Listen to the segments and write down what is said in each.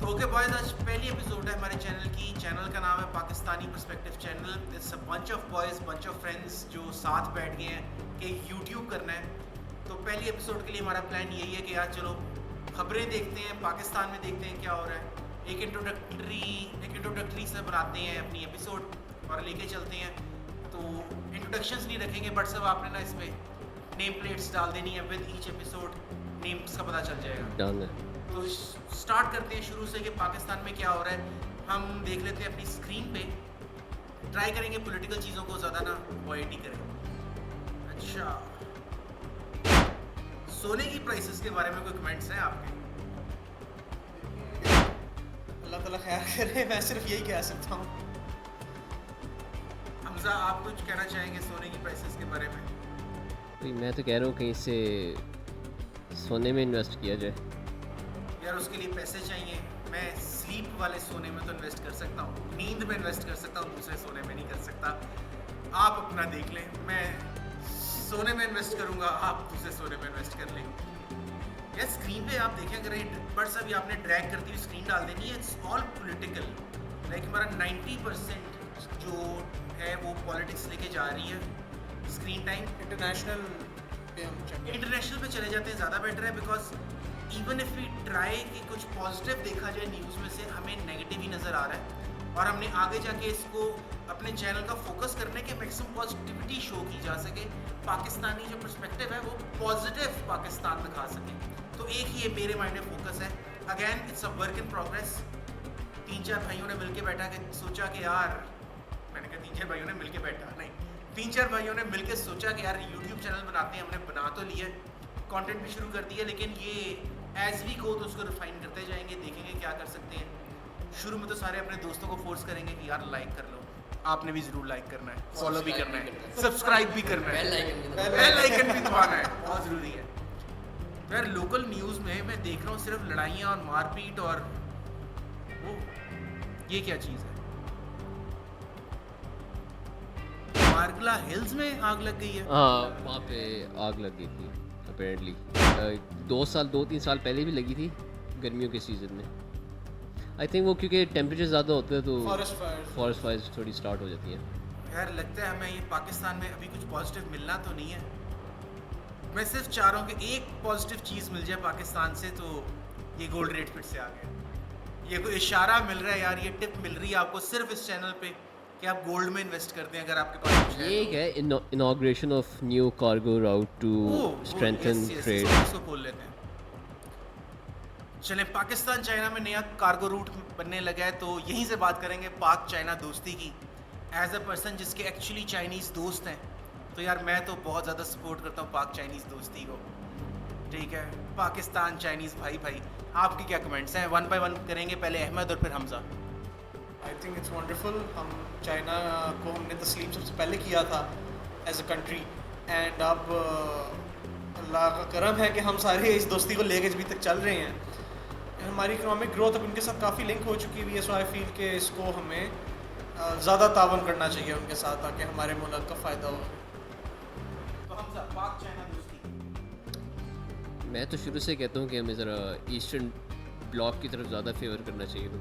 Okay boys, आज पहली episode है हमारे चैनल की। चैनल का नाम है Pakistani perspective channel. It's a bunch of boys, bunch of friends जो साथ बैठ गए हैं कि यूट्यूब करना है। तो पहली एपिसोड के लिए हमारा प्लान यही है कि यार चलो खबरें देखते हैं, पाकिस्तान में देखते हैं क्या हो रहा है। एक इंट्रोडक्टरी से बनाते हैं अपनी एपिसोड और लेके चलते हैं। तो इंट्रोडक्शंस नहीं रखेंगे, बट सब आपने ना इसमें नेम प्लेट्स डाल देनी है। विद ईच एपिसोड नेम्स का पता चल जाएगा। डन है। तो स्टार्ट करते हैं शुरू से कि पाकिस्तान में क्या हो रहा है। हम देख लेते हैं अपनी स्क्रीन पे, ट्राई करेंगे पॉलिटिकल चीज़ों को ज़्यादा ना अवॉइड ही करें। अच्छा, सोने की प्राइसेस के बारे में कोई कमेंट्स हैं आपके? अल्लाह ताला खैर करे, मैं सिर्फ यही कह सकता हूँ। हमजा, आप कुछ कहना चाहेंगे सोने की प्राइसेस के बारे में? भाई मैं तो कह रहा हूँ कहीं से सोने में इन्वेस्ट किया जाए। यार उसके लिए पैसे चाहिए। मैं स्लीप वाले सोने में तो इन्वेस्ट कर सकता हूँ, नींद में इन्वेस्ट कर सकता हूँ, दूसरे सोने में नहीं कर सकता। आप अपना देख लें, मैं सोने में इन्वेस्ट करूँगा, आप दूसरे सोने में इन्वेस्ट कर लें। यार स्क्रीन पे आप देखें, अगर बट अभी आपने ड्रैग करती हुई स्क्रीन डाल देनी है। It's all political. लाइक हमारा 90% जो है वो पॉलिटिक्स लेके जा रही है। स्क्रीन टाइम इंटरनेशनल पे हम चेक इंटरनेशनल पे चले जाते हैं, ज़्यादा बेटर है। Because even if we try कि कुछ पॉजिटिव देखा जाए न्यूज़ में से, हमें नेगेटिव ही नज़र आ रहा है। और हमने आगे जाके इसको अपने चैनल का फोकस करने के मैक्सिमम पॉजिटिविटी शो की जा सके, पाकिस्तानी जो पर्सपेक्टिव है वो पॉजिटिव पाकिस्तान दिखा सके। तो एक ही ये मेरे माइंड में फोकस है। Again it's a work in progress. 3-4 भाइयों ने मिलके बैठा के सोचा कि यार, मैंने कहा 3-4 भाइयों ने मिलके बैठा नहीं, 3-4 भाइयों ने मिलके सोचा कि यार यूट्यूब चैनल बनाते हैं। हमने बना तो लिया, कंटेंट भी शुरू कर दिया, लेकिन ये एज वी गो तो उसको रिफाइन करते जाएंगे, देखेंगे क्या कर सकते हैं। शुरू में तो सारे अपने दोस्तों को फोर्स करेंगे कि यार लाइक कर लो। आपने भी जरूर लाइक करना है, फॉलो भी करना है, सब्सक्राइब भी करना है, बेल आइकन भी दबाना है, बहुत ज़रूरी है। यार लोकल न्यूज़ में मैं देख रहा हूँ सिर्फ लड़ाइयाँ और मारपीट, और वो ये क्या चीज़ है? मार्गला हिल्स में आग लग गई है। हाँ, वहाँ पे आग लग गई थी अपेरेंटली। 2-3 साल पहले भी लगी थी गर्मियों के सीज़न में। आई थिंक वो क्योंकि टेम्परेचर ज़्यादा होता है तो फॉरेस्ट फायर्स थोड़ी स्टार्ट हो जाती हैं। यार लगता है हमें ये पाकिस्तान में अभी कुछ पॉजिटिव मिलना तो नहीं है। मैं सिर्फ चाह रहा हूँ कि एक पॉजिटिव चीज़ मिल जाए पाकिस्तान से, तो ये गोल्ड रेट फिर से आ गया। ये कोई इशारा मिल रहा है यार, ये टिप मिल रही है आपको सिर्फ इस चैनल पे कि आप गोल्ड में इन्वेस्ट करते हैं अगर आपके पास कुछ है। ये एक है inauguration of new cargo route to strengthen trade. इसको खोल लेते हैं। चलें, पाकिस्तान चाइना में नया कार्गो रूट बनने लगा है, तो यहीं से बात करेंगे पाक चाइना दोस्ती की। एज अ पर्सन जिसके एक्चुअली चाइनीज़ दोस्त हैं, तो यार मैं तो बहुत ज़्यादा सपोर्ट करता हूँ पाक चाइनीज़ दोस्ती को। ठीक है, पाकिस्तान चाइनीज़ भाई भाई, आपके क्या कमेंट्स हैं? 1 बाय 1 करेंगे, पहले अहमद और फिर Hamza. I think it's wonderful. हम चाइना को हमने तस्लीम सबसे पहले किया था एज अ कंट्री, एंड अब अल्लाह का करम है कि हम सारे इस दोस्ती को लेके अभी तक चल रहे हैं। हमारी इकोनॉमिक ग्रोथ अब उनके साथ काफ़ी लिंक हो चुकी हुई है। सो आई फील कि इसको हमें ज़्यादा तावन करना चाहिए उनके साथ, ताकि हमारे मुल्क का फ़ायदा हो। तो हमजा, पाक चाइना दोस्ती। मैं तो शुरू से कहता हूँ कि हमें ज़रा ईस्टर्न ब्लॉक की तरफ ज़्यादा फेवर करना चाहिए। तो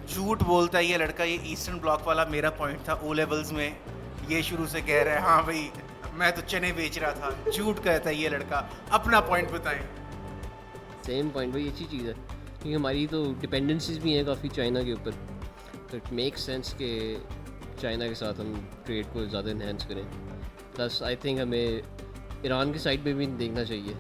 झूठ बोलता है ये लड़का। ये ईस्टर्न ब्लॉक वाला मेरा पॉइंट था ओ लेवल्स में। ये शुरू से कह रहा है हाँ भाई मैं तो चने बेच रहा था। झूठ कहता है ये लड़का। अपना पॉइंट बताएं। सेम पॉइंट भाई, अच्छी चीज़ है क्योंकि हमारी तो डिपेंडेंसीज भी हैं काफ़ी चाइना के ऊपर। तो इट मेक सेंस कि चाइना के साथ हम ट्रेड को ज़्यादा इन्हेंस करें। प्लस आई थिंक हमें ईरान की साइड पे भी देखना चाहिए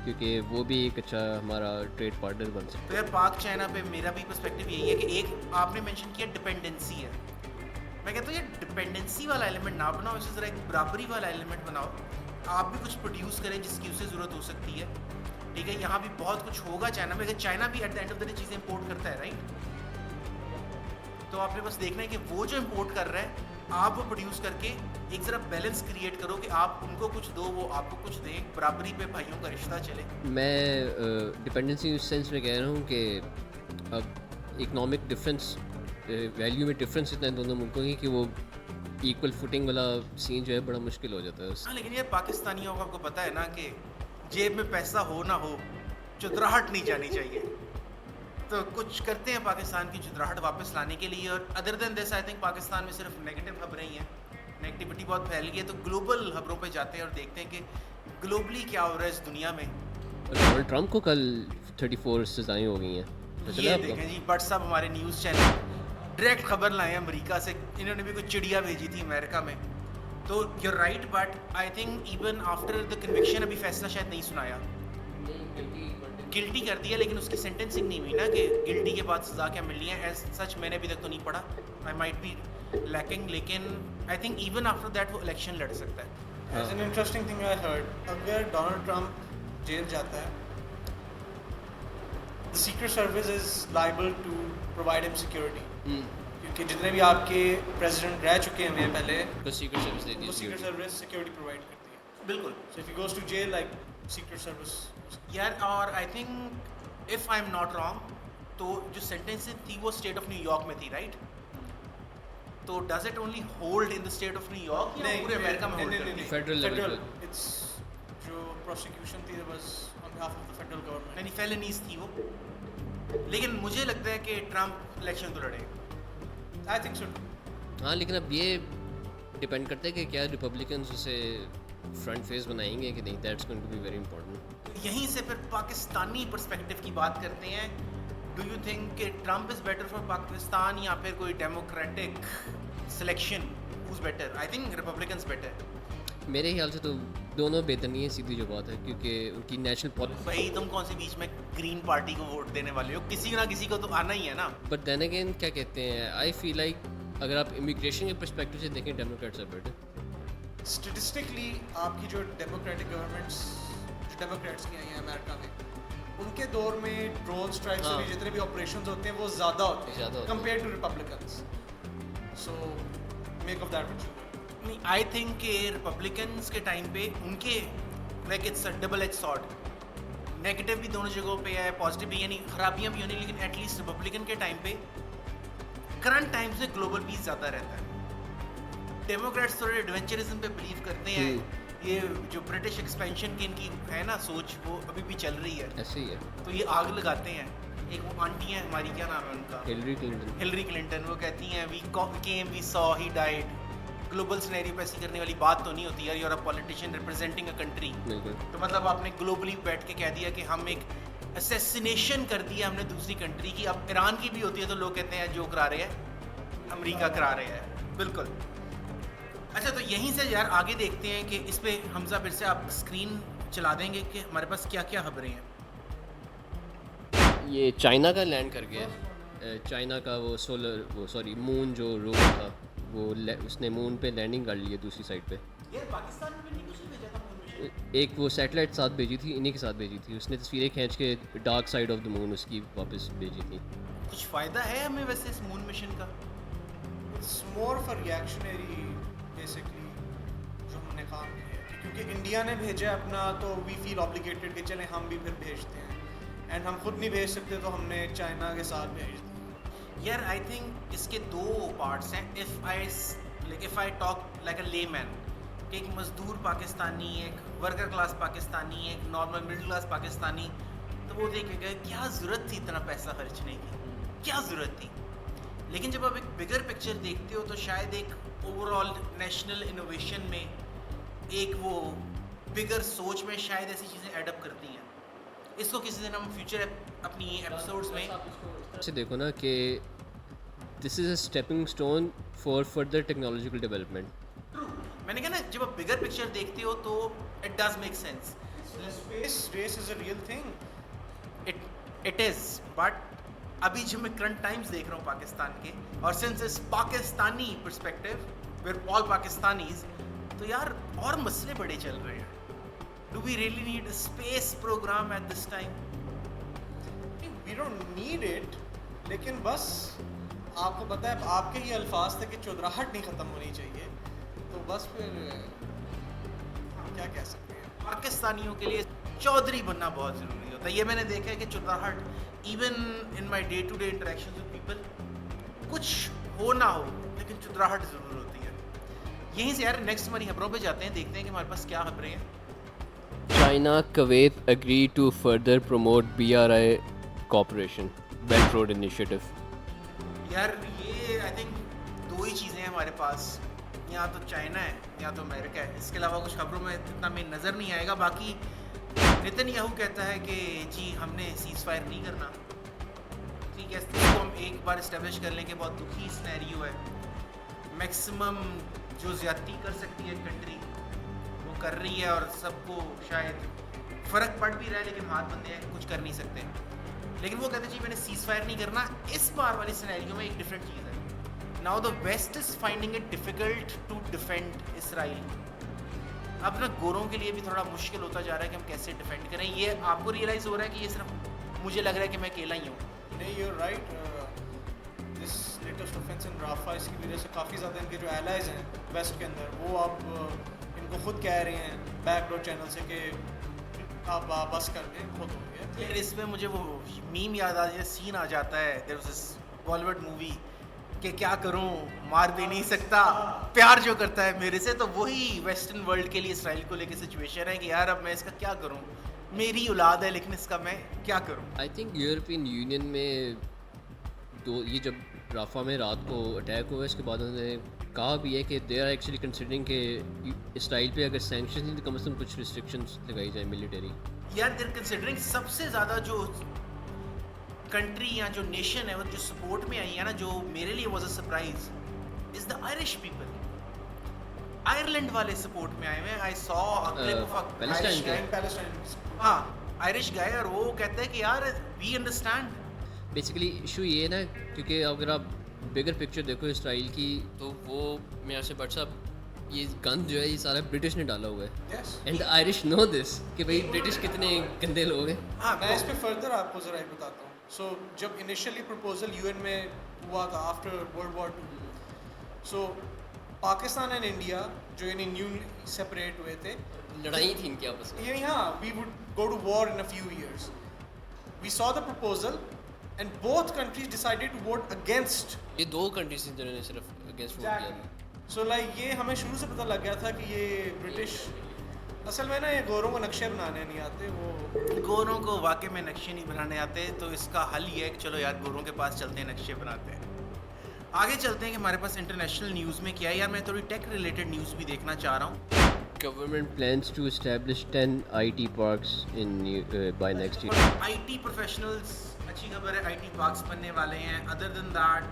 क्योंकि वो भी एक अच्छा हमारा ट्रेड पार्टनर बन सकता है। तो यार पाक चाइना पे मेरा भी पर्सपेक्टिव यही है कि एक आपने मेंशन किया डिपेंडेंसी है। मैं कहता हूँ ये डिपेंडेंसी वाला एलिमेंट ना बनाओ, इसे ज़रा एक बराबरी वाला एलिमेंट बनाओ। आप भी कुछ प्रोड्यूस करें जिसकी उसे ज़रूरत हो सकती है। ठीक है, यहाँ भी बहुत कुछ होगा चाइना में, चाइना भी at the end of the day चीज़ें इम्पोर्ट करता है, राइट? तो आपने बस देखना है कि वो जो इम्पोर्ट कर रहा है आप वो प्रोड्यूस करके एक ज़रा बैलेंस क्रिएट करो कि आप उनको कुछ दो, वो आपको कुछ दें, बराबरी पे भाइयों का रिश्ता चले। मैं डिपेंडेंसी उस सेंस में कह रहा हूँ कि अब इकनॉमिक डिफरेंस, वैल्यू में डिफरेंस इतना है दोनों मुल्कों की कि वो इक्वल फुटिंग वाला सीन जो है बड़ा मुश्किल हो जाता है। हाँ, लेकिन यार पाकिस्तानियों को आपको पता है ना कि जेब में पैसा हो ना हो, चुतराहट नहीं जानी चाहिए। तो कुछ करते हैं पाकिस्तान की जुदराहट वापस लाने के लिए। और other than this I think Pakistan में सिर्फ नेगेटिव खबरें ही हैं, नेगेटिविटी बहुत फैल गई है। तो ग्लोबल खबरों पे जाते हैं और देखते हैं कि ग्लोबली क्या हो रहा है इस दुनिया में। डोनाल्ड ट्रंप को कल 34 सजाएं हो गई हैं, पता चला ये आपको? देखें जी, बट साहब हमारे न्यूज़ चैनल डायरेक्ट खबर लाए हैं अमेरिका से। इन्होंने भी कुछ चिड़िया भेजी थी अमेरिका में। तो you're right, but I think even after the conviction अभी फैसला शायद नहीं सुनाया। गिल्टी कर दिया, लेकिन उसकी सेंटेंसिंग नहीं हुई ना कि गिल्टी के बाद सज़ा क्या मिलनी है। एज सच मैंने अभी तक तो नहीं पढ़ा, आई माइट बी लैकिंग, लेकिन I think even after that वो इलेक्शन लड़ सकता है। As an interesting thing I heard, अगर डोनाल्ड ट्रंप जेल जाता है, the secret service is liable to provide him security, क्योंकि जितने भी आपके प्रेसिडेंट रह चुके हैं पहले, तो सीक्रेट सर्विस देती वो सीक्रेट है। सर्विस सिक्योरिटी प्रोवाइड करती है। बिल्कुल so if he goes to jail, like secret service यार। और I think if I am not wrong, तो जो सेंटेंसिंग थी वो स्टेट ऑफ न्यूयॉर्क में थी, राइट? तो does it only hold in the state of New York या पूरे अमेरिका में होल्ड करती है? फेडरल लेवल इट्स जो प्रोसिक्यूशन थी was on behalf of the federal government. यानी फेलनीज थी वो। लेकिन मुझे लगता है कि ट्रंप इलेक्शन तो लड़ेगा। I think so. हाँ, लेकिन अब ये डिपेंड करता है कि क्या रिपब्लिकन्स उसे फ्रंट फेस बनाएंगे कि नहीं। That's going to be very important. यहीं से फिर पाकिस्तानी पर्सपेक्टिव की बात करते हैं। डू यू थिंक कि Trump is better for Pakistan या फिर कोई Democratic selection who's better? I think Republicans better. मेरे ख्याल से तो दोनों बेहतर नहीं है, सीधी जो बात है, क्योंकि उनकी नेशनल पॉलिसी। भाई तुम कौन से बीच में ग्रीन पार्टी को वोट देने वाले हो? किसी ना किसी को तो आना ही है ना। बट देन अगेन क्या कहते हैं, आई फील लाइक अगर आप इमिग्रेशन के पर्सपेक्टिव से देखें, डेमोक्रेट्स आर बेटर। स्टेटिस्टिकली आपकी जो डेमोक्रेटिक गवर्नमेंट्स, जो डेमोक्रेट्स की आई हैं अमेरिका में, उनके दौर में ड्रोन स्ट्राइक्स हाँ। और जितने भी ऑपरेशंस होते हैं वो ज़्यादा होते ज़्यादा हैं होते हैं। Compare to Republicans. So make of that what you will. नहीं, आई थिंक कि रिपब्लिकन्स के टाइम पे उनके like it's a double edge sword. Negative भी दोनों जगहों पे है, पॉजिटिव भी, यानी खराबियाँ भी होनी, लेकिन एटलीस्ट रिपब्लिकन के टाइम पे करंट टाइम्स में ग्लोबल पीस ज़्यादा रहता है। डेमोक्रेट्स थोड़े एडवेंचरिज्म पे बिलीव करते हैं। ये जो ब्रिटिश एक्सपेंशन की इनकी है ना सोच, वो अभी भी चल रही है। ऐसे ही है। तो ये आग लगाते हैं। एक वो आंटी है हमारी, क्या नाम है उनका? Hillary Clinton. Hillary Clinton. वो कहती हैं we came we saw he died. Global scenario पे ऐसी करने वाली बात तो नहीं होती यार, you are a politician representing a country. बिल्कुल। तो मतलब आपने ग्लोबली बैठ के कह दिया कि हम एक असैसिनेशन कर दिया हमने दूसरी कंट्री की। अब ईरान की भी होती है तो लोग कहते हैं जो करा रहे हैं अमेरिका करा रहे हैं। बिल्कुल। अच्छा, तो यहीं से यार आगे देखते हैं कि इस पे हमजा फिर से आप स्क्रीन चला देंगे कि हमारे पास क्या क्या खबरें हैं। ये चाइना का लैंड कर गया। चाइना का वो मून जो रोवर था, वो उसने मून पे लैंडिंग कर ली है दूसरी साइड पे। यार पाकिस्तान में भी नहीं कुछ भेजा था मून मिशन? एक वो सैटेलाइट साथ भेजी थी, इन्हीं के साथ भेजी थी उसने, तस्वीरें खींच के dark side of the moon उसकी वापस भेजी थी। कुछ फ़ायदा है हमें वैसे इस मून मिशन का? It's more for reactionary basically जो हमने काम किया है, क्योंकि इंडिया ने भेजा है अपना, तो वी फील ऑब्लिगेटेड कि चलें हम भी फिर भेजते हैं। एंड हम खुद नहीं भेज सकते तो हमने चाइना के साथ भेज दिया। यार आई थिंक इसके दो पार्ट्स हैं। If I talk like a layman, कि एक मज़दूर पाकिस्तानी, एक वर्कर क्लास पाकिस्तानी, एक नॉर्मल मिडिल क्लास पाकिस्तानी, तो वो देखेगा क्या ज़रूरत थी इतना पैसा खर्चने की, क्या ज़रूरत थी। लेकिन जब आप एक बिगर पिक्चर देखते हो तो शायद एक ओवरऑल नेशनल इनोवेशन में, एक वो बिगर सोच में शायद ऐसी चीज़ें एडअप करती हैं। इसको किसी दिन हम फ्यूचर अपनी एपिसोड्स में से देखो ना कि this is a stepping stone for further technological development. मैंने कहा ना, जब आप बिगर पिक्चर देखते हो तो it does make sense. Space race is a real thing. It is, but अभी जब मैं करंट टाइम्स देख रहा हूँ पाकिस्तान के, और सिंस इस Pakistani perspective where all Pakistanis, तो यार और मसले बड़े चल रहे हैं। Do we really need a space program at this time? We don't need it, लेकिन बस आपको पता है आपके ही अल्फाज थे कि चौधराहट नहीं ख़त्म होनी चाहिए, तो बस फिर हम क्या कह सकते हैं। पाकिस्तानियों के लिए चौधरी बनना बहुत ज़रूरी होता है। ये मैंने देखा है कि चौधराहट even in my day to day interaction with people, कुछ हो ना हो लेकिन चौधराहट ज़रूर होती है। यहीं से यार नेक्स्ट हमारी खबरों पे जाते हैं, देखते हैं कि हमारे पास क्या खबरें हैं। China Kuwait agree to further promote BRI cooperation। Belt road initiative? यार ये आई थिंक दो ही चीज़ें हैं हमारे पास, या तो चाइना है या तो अमेरिका है। इसके अलावा कुछ खबरों में इतना में नज़र नहीं आएगा। बाकी नेतन्याहू कहता है कि जी हमने सीज़ फायर नहीं करना, ठीक है। इसको हम एक बार इस्टेब्लिश कर लें कि बहुत दुखी सिनेरियो है, मैक्सिमम जो ज़्यादती कर सकती है कंट्री वो कर रही है, और सबको शायद फ़र्क पड़ भी रहा है, लेकिन हाथ बंधे हैं, कुछ कर नहीं सकते। लेकिन वो कहते हैं जी मैंने सीज़ फायर नहीं करना। इस बार वाली सिनेरियो में एक डिफरेंट चीज़ है। Now the West is finding it difficult to defend Israel. अब ना गोरों के लिए भी थोड़ा मुश्किल होता जा रहा है कि हम कैसे डिफेंड करें। ये आपको रियलाइज़ हो रहा है कि ये सिर्फ मुझे लग रहा है कि मैं अकेला ही हूँ? नहीं, you're right. This latest offense in Rafah, इसकी वजह से काफ़ी ज़्यादा इनके जो allies हैं वेस्ट के अंदर, वो आप इनको खुद कह रहे हैं बैकडोर चैनल से कि आप बस कर दें, खुद हो गया। लेकिन इसमें मुझे वो मीम याद आ जाए, सीन आ जाता है there was this Bollywood movie कि क्या करूं, मार भी नहीं सकता, प्यार जो करता है मेरे से। तो वही वेस्टर्न वर्ल्ड के लिए इसराइल को लेकर सिचुएशन है कि यार अब मैं इसका क्या करूं, मेरी औलाद है लेकिन इसका मैं क्या करूं। आई थिंक यूरोपियन यूनियन में ये जब राफा में रात को अटैक हुआ, इसके बाद उन्होंने कहा भी है कि दे आर एक्चुअली कंसिडरिंग कि इसराइल पे अगर सैंक्शन नहीं तो कम से कम कुछ रिस्ट्रिक्शंस लगाई जाए मिलिट्री। यार देयर कंसिडरिंग सबसे ज़्यादा जो कंट्री या जो नेशन है वो जो सपोर्ट में आई है ना, जो मेरे लिए was a surprise, is the Irish people. Ireland वाले सपोर्ट में आए हुए हैं। I saw a clip of a Palestine के? पैलेस्टाइन, हाँ, आयरिश गाय, और वो कहते हैं कि यार वी अंडरस्टैंड। बेसिकली इशू ये है ना, क्योंकि अगर आप बिगर पिक्चर देखो इसराइल की, तो वो मेरे से बट साहब ये गन जो है ये सारा ब्रिटिश ने डाला हुआ है। Yes, and the Irish know this कि भाई ब्रिटिश कितने गंदे लोग हैं। हाँ, मैं इस पे फर्दर आपको ज़रा एक बताता हूँ। सो जब इनिशियली प्रपोजल यूएन में हुआ था after world war 2, so Pakistan and India जो यानी न्यू सेपरेट हुए थे, लड़ाई थी इनकी आपस में। यानी हाँ, we would go to war in a few years. We saw the proposal and both countries decided to vote against. ये दो कंट्रीज थी जिन्होंने सिर्फ अगेंस्ट वोट किया था। सो लाइक ये हमें शुरू से पता लग गया था कि ये ब्रिटिश असल में ना ये गोरों को नक्शे बनाने नहीं आते। वो गोरों को वाकई में नक्शे नहीं बनाने आते, तो इसका हल ये है कि चलो यार गोरों के पास चलते हैं, नक्शे बनाते हैं। आगे चलते हैं कि हमारे पास इंटरनेशनल न्यूज़ में क्या है। यार मैं थोड़ी टेक रिलेटेड न्यूज़ भी देखना चाह रहा हूँ। Government plans to establish 10 IT parks in by next year. IT professionals, अच्छी खबर है, IT पार्क्स बनने वाले हैं। अदर देन दैट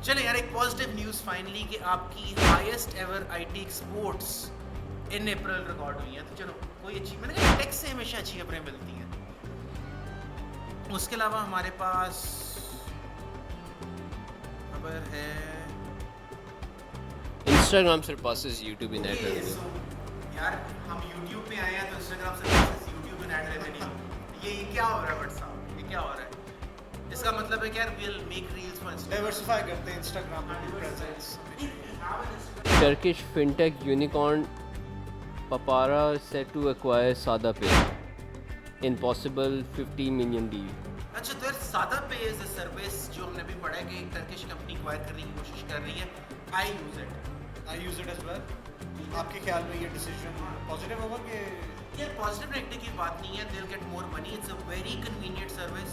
चले यार एक पॉजिटिव न्यूज़ फाइनली कि आपकी highest ever IT exports in April record हुई हैं। तो चलो कोई अच्छी, मैंने कहा टेक से हमेशा अच्छी खबरें मिलती हैं। उसके अलावा हमारे पास खबर है Instagram surpasses YouTube in ad ये revenue. so, यार हम YouTube पे आए हैं तो Instagram से YouTube में ऐड रेवेन्यू, ये क्या हो रहा है बट साहब, ये क्या हो रहा है? इसका मतलब है कि यार we'll make reels for Instagram। Diversify करते हैं इंस्टाग्राम पे presence. Turkish fintech unicorn Papara set to acquire SadaPay in possible 50 million deal. अच्छा, तो यार सादा पे इज अ सर्विस जो हमने भी पढ़ा है कि एक टर्किश कंपनी एक्वायर करने की कोशिश कर रही है। आई यूज इट एज वेल। आपके ख्याल में ये डिसीजन पॉजिटिव होगा कि ये पॉजिटिव नेगेटिव की बात नहीं है, they will get more money, it's a very convenient service.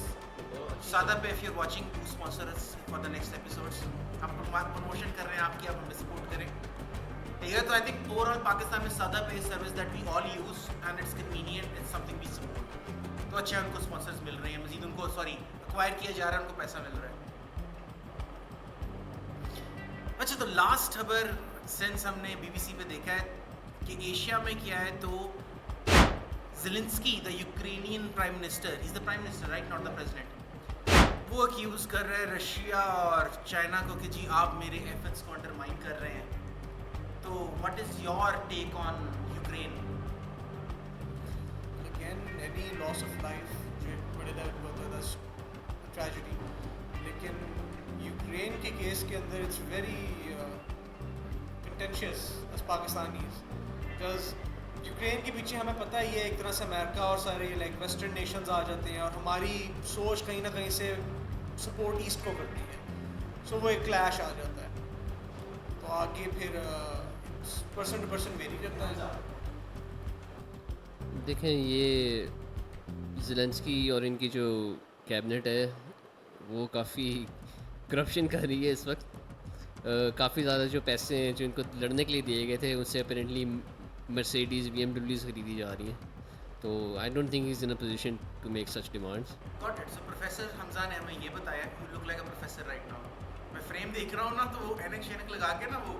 SadaPay if you are watching, to sponsor us for the next episodes. हम प्रमोशन कर रहे हैं आपकी, आप हमें सपोर्ट करें। ठीक है, तो आई थिंक ओवरऑल पाकिस्तान में SadaPay service that we all use and it's convenient, it's something we support. तो अच्छा उनको स्पॉन्सर्स मिल रहे हैं, मजीद उनको एक्वायर किया जा रहा है, उनको पैसा मिल रहा है। अच्छा, तो लास्ट खबर सिंस हमने बीबीसी पे देखा है कि एशिया में क्या है, तो Zelensky the Ukrainian prime minister, he is the prime minister right, not the president, वो अक्यूज कर रहे हैं रशिया और चाइना को कि जी आप मेरे एफर्ट्स को अंडरमाइन कर रहे हैं। तो what is your take on Ukraine? Again any loss of life जो बड़े लेवल पर होता है ट्रेजेडी, लेकिन यूक्रेन के केस के अंदर it's very contentious as Pakistanis, because Ukraine के पीछे हमें पता ही है एक तरह से अमेरिका और सारे लाइक वेस्टर्न नेशंस आ जाते हैं और हमारी सोच कहीं ना कहीं से सपोर्ट ईस्ट को करती है, सो वो एक क्लैश आ जाता है। तो आगे फिर पर्सन टू पर्सन वेरी करता है। देखें, ये ज़ेलेंस्की और इनकी जो कैबिनेट है वो काफ़ी करप्शन कर रही है इस वक्त। काफ़ी ज़्यादा जो पैसे हैं जो इनको लड़ने के लिए दिए गए थे उससे अपेरेंटली मर्सिडीज़ BMWs खरीदी जा रही हैं। तो I don't think is in a position to make such demands. Got it. So professor Hamza ने हमें ये बताया, you look like a professor right now. मैं फ्रेम देख रहा हूँ ना तो वो एनक शेनक लगा के ना वो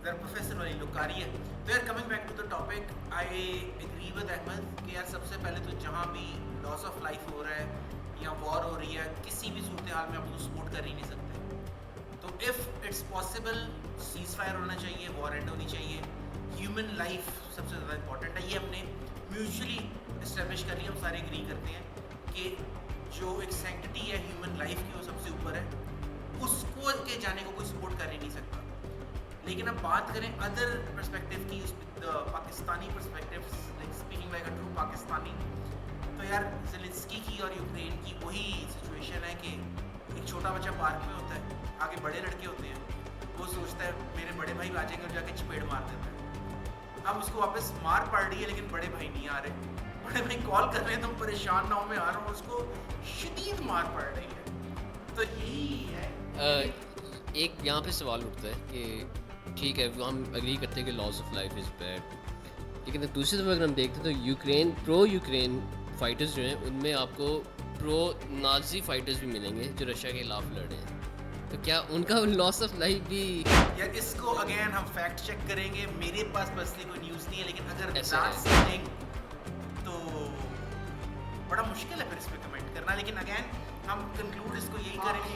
जरा प्रोफेसर वाली लुक आ रही है। तो यार coming back to the topic, I agree with Ahmed कि यार सबसे पहले तो जहाँ भी लॉस ऑफ लाइफ हो रहा है या वॉर हो रही है, किसी भी सूरत हाल में आप उसको सपोर्ट कर ही नहीं सकते। तो if it's possible seize fire होना चाहिए, वॉर एंड होनी चाहिए, ह्यूमन लाइफ सबसे ज़्यादा इंपॉर्टेंट है। ये हमने म्यूचुअली इस्टेब्लिश कर लिया, हम सारे एग्री करते हैं कि जो एक सैंक्टिटी है ह्यूमन लाइफ की वो सबसे ऊपर है, उसको के जाने को कोई सपोर्ट कर ही नहीं सकता। लेकिन अब बात करें अदर पर्सपेक्टिव की, Pakistani perspective, like speaking like a true Pakistani, तो यार ज़ेलेंस्की की और यूक्रेन की वही सिचुएशन है कि एक छोटा बच्चा पार्क में होता है, आगे बड़े लड़के होते हैं, वो सोचता है मेरे बड़े भाई आ जाएंगे और जाके चपेड़ मार देता है। अब उसको वापस मार पड़ रही है लेकिन बड़े भाई नहीं आ रहे, बड़े भाई कॉल कर रहे हैं तुम परेशान ना हो मैं आ रहा हूँ, उसको शदीद मार पड़ रही है। तो यही है। एक यहाँ पे सवाल उठता है कि ठीक है वो हम अग्री करते हैं कि loss of life is bad, लेकिन दूसरी तरफ अगर हम देखते हैं तो यूक्रेन फाइटर्स जो हैं उनमें आपको प्रो नाजी फाइटर्स भी मिलेंगे जो रशिया के खिलाफ लड़ रहे हैं। तो क्या उनका लॉस ऑफ लाइफ भी यार इसको अगेन हम फैक्ट चेक करेंगे, मेरे पास पर्सनली कोई न्यूज़ नहीं है, लेकिन अगर ऐसा है। that's the thing, तो बड़ा मुश्किल है फिर इस पे कमेंट करना। लेकिन अगेन हम कंक्लूड इसको यही करेंगे।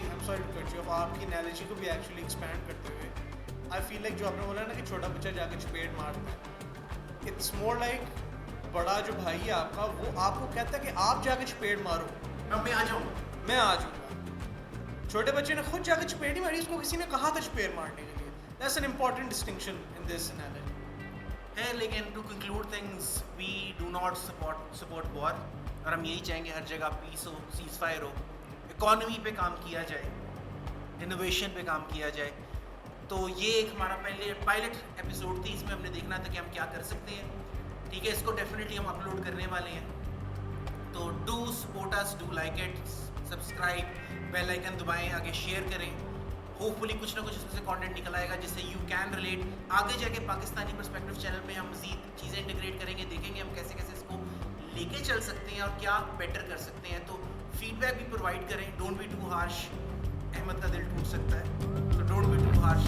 आपकी एनालॉजी को भी एक्चुअली एक्सपैंड करते हुए आई फील लाइक जो आपने बोला ना कि छोटा बच्चा जाके चपेट मारता है, इट्स मोर लाइक बड़ा जो भाई है आपका वो आपको कहता है कि आप जाके चपेट मारो, मैं आ जाऊँगा। मैं आ जाऊँगा। छोटे बच्चे ने खुद जाके चपेट नहीं मारी, उसको किसी ने कहा था चपेट मारने के लिए। That's an important distinction in this analogy है। लेकिन to conclude things, we do not support war, और हम यही चाहेंगे हर जगह पीस हो, सीज फायर हो, इकॉनमी पे काम किया जाए, इनोवेशन पे काम किया जाए। तो ये एक हमारा पहले पायलट एपिसोड थी, इसमें हमने देखना था कि हम क्या कर सकते हैं। ठीक है, इसको डेफिनेटली हम अपलोड करने वाले हैं। तो do support us, do like it, subscribe, bell icon दबाएं, आगे शेयर करें। होपफुली कुछ ना कुछ इसमें से कंटेंट निकल आएगा जिससे यू कैन रिलेट। आगे जाके पाकिस्तानी पर्सपेक्टिव चैनल पे हम मज़ीद चीज़ें इंटीग्रेट करेंगे, देखेंगे हम कैसे कैसे इसको लेके चल सकते हैं और क्या बेटर कर सकते हैं। तो फीडबैक भी प्रोवाइड करें, don't be too harsh, Ahmed का दिल टूट सकता है, तो डोंट बी टू हार्श।